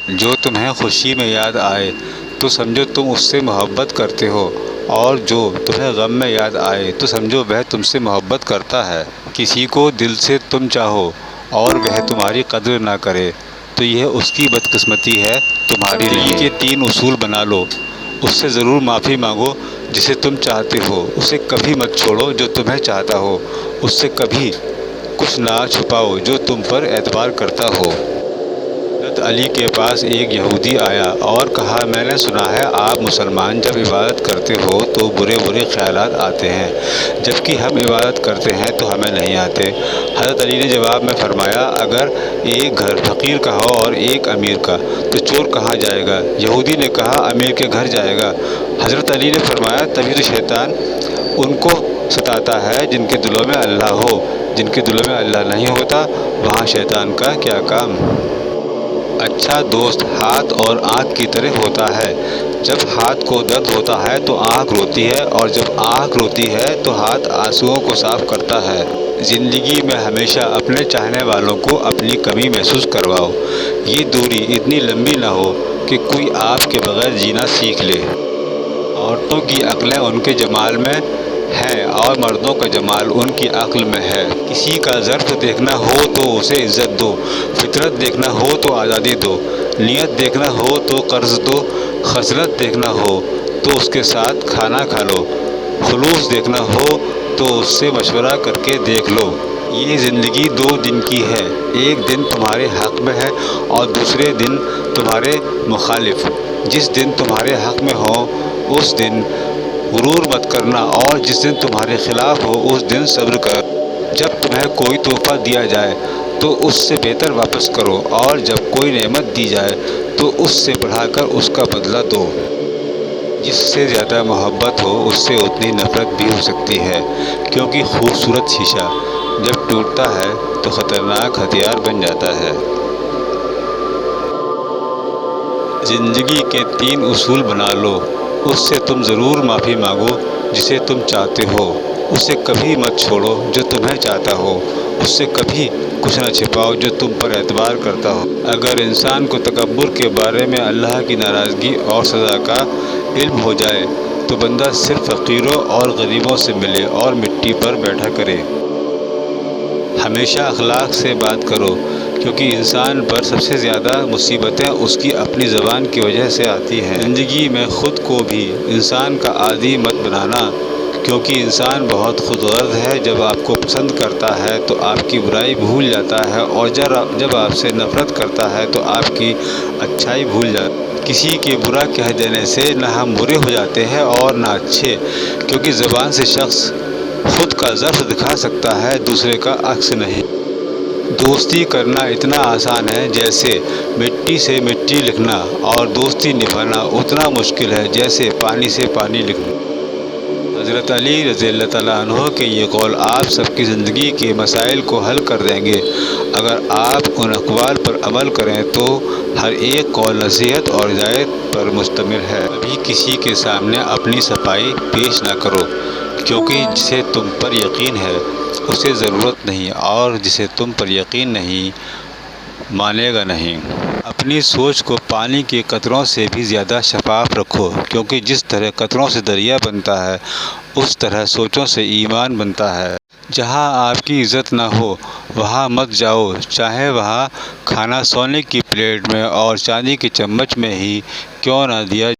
جو تمہیں خوشی میں یاد آئے تو سمجھو تم اس سے محبت کرتے ہو، اور جو تمہیں غم میں یاد آئے تو سمجھو وہ تم سے محبت کرتا ہے۔ کسی کو دل سے تم چاہو اور وہ تمہاری قدر نہ کرے تو یہ اس کی بدقسمتی ہے تمہاری نہیں۔ زندگی کے 3 اصول بنا لو۔ اس سے ضرور معافی مانگو جسے تم چاہتے ہو، اسے کبھی مت چھوڑو جو تمہیں چاہتا ہو، اس سے کبھی کچھ نہ چھپاؤ جو تم پر اعتبار کرتا ہو۔ حضرت علی کے پاس ایک یہودی آیا اور کہا، میں نے سنا ہے آپ مسلمان جب عبادت کرتے ہو تو برے برے خیالات آتے ہیں، جبکہ ہم عبادت کرتے ہیں تو ہمیں نہیں آتے۔ حضرت علی نے جواب میں فرمایا، اگر ایک گھر فقیر کا ہو اور ایک امیر کا تو چور کہاں جائے گا؟ یہودی نے کہا، امیر کے گھر جائے گا۔ حضرت علی نے فرمایا، تبھی تو شیطان ان کو ستاتا ہے جن کے دلوں میں اللہ ہو، جن کے دلوں میں اللہ نہیں ہوتا وہاں شیطان کا کیا کام؟ اچھا دوست ہاتھ اور آنکھ کی طرح ہوتا ہے، جب ہاتھ کو درد ہوتا ہے تو آنکھ روتی ہے، اور جب آنکھ روتی ہے تو ہاتھ آنسوؤں کو صاف کرتا ہے۔ زندگی میں ہمیشہ اپنے چاہنے والوں کو اپنی کمی محسوس کرواؤ، یہ دوری اتنی لمبی نہ ہو کہ کوئی آپ کے بغیر جینا سیکھ لے۔ عورتوں کی عقلیں ان کے جمال میں ہیں اور مردوں کا جمال ان کی عقل میں ہے۔ کسی کا ظرف دیکھنا ہو تو اسے عزت دو، فطرت دیکھنا ہو تو آزادی دو، نیت دیکھنا ہو تو قرض دو، خصلت دیکھنا ہو تو اس کے ساتھ کھانا کھا لو، خلوص دیکھنا ہو تو اس سے مشورہ کر کے دیکھ لو۔ یہ زندگی 2 دن کی ہے، ایک دن تمہارے حق میں ہے اور دوسرے دن تمہارے مخالف۔ جس دن تمہارے حق میں ہو اس دن غرور مت کرنا، اور جس دن تمہارے خلاف ہو اس دن صبر کر۔ جب تمہیں کوئی تحفہ دیا جائے تو اس سے بہتر واپس کرو، اور جب کوئی نعمت دی جائے تو اس سے بڑھا کر اس کا بدلہ دو۔ جس سے زیادہ محبت ہو اس سے اتنی نفرت بھی ہو سکتی ہے، کیونکہ خوبصورت شیشہ جب ٹوٹتا ہے تو خطرناک ہتھیار بن جاتا ہے۔ زندگی کے 3 اصول بنا لو۔ اس سے تم ضرور معافی مانگو جسے تم چاہتے ہو، اسے کبھی مت چھوڑو جو تمہیں چاہتا ہو، اس سے کبھی کچھ نہ چھپاؤ جو تم پر اعتبار کرتا ہو۔ اگر انسان کو تکبر کے بارے میں اللہ کی ناراضگی اور سزا کا علم ہو جائے تو بندہ صرف فقیروں اور غریبوں سے ملے اور مٹی پر بیٹھا کرے۔ ہمیشہ اخلاق سے بات کرو، کیونکہ انسان پر سب سے زیادہ مصیبتیں اس کی اپنی زبان کی وجہ سے آتی ہیں۔ زندگی میں خود کو بھی انسان کا عادی مت بنانا، کیونکہ انسان بہت خود غرض ہے۔ جب آپ کو پسند کرتا ہے تو آپ کی برائی بھول جاتا ہے، اور جب آپ سے نفرت کرتا ہے تو آپ کی اچھائی بھول جاتا ہے۔ کسی کے برا کہہ دینے سے نہ ہم برے ہو جاتے ہیں اور نہ اچھے، کیونکہ زبان سے شخص خود کا ضعف دکھا سکتا ہے، دوسرے کا عکس نہیں۔ دوستی کرنا اتنا آسان ہے جیسے مٹی سے مٹی لکھنا، اور دوستی نبھانا اتنا مشکل ہے جیسے پانی سے پانی لکھنا۔ حضرت علی رضی اللہ تعالیٰ عنہ کے یہ قول آپ سب کی زندگی کے مسائل کو حل کر دیں گے۔ اگر آپ ان اقوال پر عمل کریں تو ہر ایک قول نصیحت اور ہدایت پر مشتمل ہے۔ کبھی کسی کے سامنے اپنی صفائی پیش نہ کرو، کیونکہ جسے تم پر یقین ہے اسے ضرورت نہیں، اور جسے تم پر یقین نہیں مانے گا نہیں۔ اپنی سوچ کو پانی کے قطروں سے بھی زیادہ شفاف رکھو، کیونکہ جس طرح قطروں سے دریا بنتا ہے اس طرح سوچوں سے ایمان بنتا ہے۔ جہاں آپ کی عزت نہ ہو وہاں مت جاؤ، چاہے وہاں کھانا سونے کی پلیٹ میں اور چاندی کے چمچ میں ہی کیوں نہ دیا